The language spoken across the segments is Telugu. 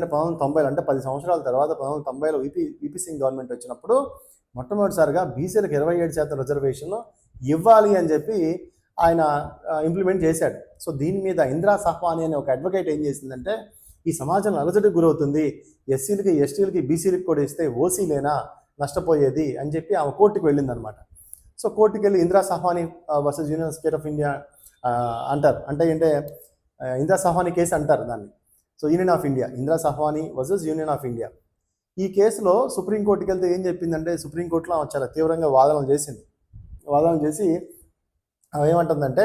1990 అంటే 10 సంవత్సరాల తర్వాత 1990లో విపి సింగ్ గవర్నమెంట్ వచ్చినప్పుడు మొట్టమొదటిసారిగా బీసీలకు 27% రిజర్వేషన్ ఇవ్వాలి అని చెప్పి ఆయన ఇంప్లిమెంట్ చేశాడు. సో దీని మీద ఇందిరా సహ్వాని అనే ఒక అడ్వకేట్ ఏం చేసిందంటే, ఈ సమాజంలో అలజడికి గురవుతుంది, ఎస్సీలకి ఎస్టీలకి బీసీలకి కూడా ఇస్తే ఓసీలేనా నష్టపోయేది అని చెప్పి ఆమె కోర్టుకు వెళ్ళిందనమాట. సో కోర్టుకు వెళ్ళి Indira Sawhney versus union state of India అంటారు. అంటే ఇందిరా సహ్వాని కేసు అంటారు దాన్ని. So union of India, Indira Sawhney versus union of India. ఈ కేసులో సుప్రీంకోర్టుకి వెళ్తే ఏం చెప్పిందంటే, సుప్రీంకోర్టులో చాలా తీవ్రంగా వాదనలు చేసి ఏమంటుందంటే,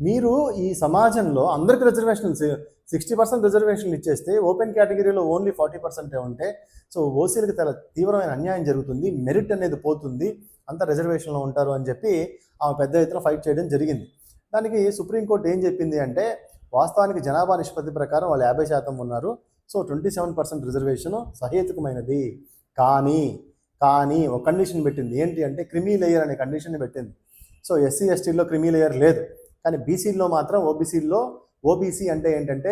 మీరు ఈ సమాజంలో అందరికీ రిజర్వేషన్స్ 60% రిజర్వేషన్లు ఇచ్చేస్తే ఓపెన్ కేటగిరీలో ఓన్లీ 40% ఉంటే సో ఓసీలకు చాలా తీవ్రమైన అన్యాయం జరుగుతుంది, మెరిట్ అనేది పోతుంది, అంతా రిజర్వేషన్లో ఉంటారు అని చెప్పి ఆమె పెద్ద ఎత్తున ఫైట్ చేయడం జరిగింది. దానికి సుప్రీంకోర్టు ఏం చెప్పింది అంటే, వాస్తవానికి జనాభా నిష్పత్తి ప్రకారం వాళ్ళు 50% ఉన్నారు, సో 27% రిజర్వేషన్ సహేతుకమైనది. కానీ ఒక కండిషన్ పెట్టింది. ఏంటి అంటే క్రిమీ లేయర్ అనే కండిషన్ పెట్టింది. సో ఎస్సీ ఎస్టీల్లో క్రిమీ లేయర్ లేదు, కానీ బీసీల్లో మాత్రం ఓబీసీ అంటే ఏంటంటే,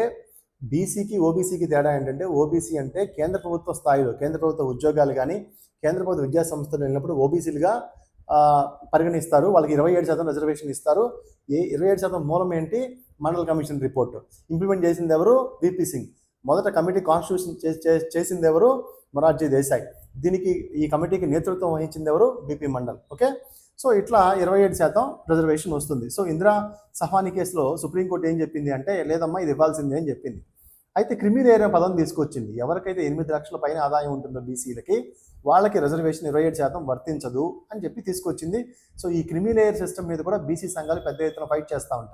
బీసీకి ఓబీసీకి తేడా ఏంటంటే, ఓబీసీ అంటే కేంద్ర ప్రభుత్వ స్థాయిలో కేంద్ర ప్రభుత్వ ఉద్యోగాలు కానీ కేంద్ర ప్రభుత్వ విద్యా సంస్థలు వెళ్ళినప్పుడు ఓబీసీలుగా పరిగణిస్తారు. వాళ్ళకి 27% రిజర్వేషన్ ఇస్తారు. 27% మూలం ఏంటి? Mandal commission report. ఇంప్లిమెంట్ చేసింది ఎవరు? విపి సింగ్. మొదట కమిటీ కాన్స్టిట్యూషన్ చేసింది ఎవరు? మొరార్జీ దేశాయ్. ఈ కమిటీకి నేతృత్వం వహించింది ఎవరు? బిపి మండల్. ఓకే, సో ఇట్లా 27% రిజర్వేషన్ వస్తుంది. సో ఇందిరా సహ్వాని కేసులో సుప్రీంకోర్టు ఏం చెప్పింది అంటే, లేదమ్మా ఇది ఇవ్వాల్సిందే అని చెప్పింది. అయితే క్రిమీ లేయర్ అనే పదం తీసుకొచ్చింది. ఎవరికైతే 8 లక్షల పైన ఆదాయం ఉంటుందో బీసీలకి, వాళ్ళకి రిజర్వేషన్ 27% వర్తించదు అని చెప్పి తీసుకొచ్చింది. సో ఈ క్రిమీ లేయర్ సిస్టమ్ మీద కూడా బీసీ సంఘాలు పెద్ద ఎత్తున ఫైట్ చేస్తూ ఉంటాయి.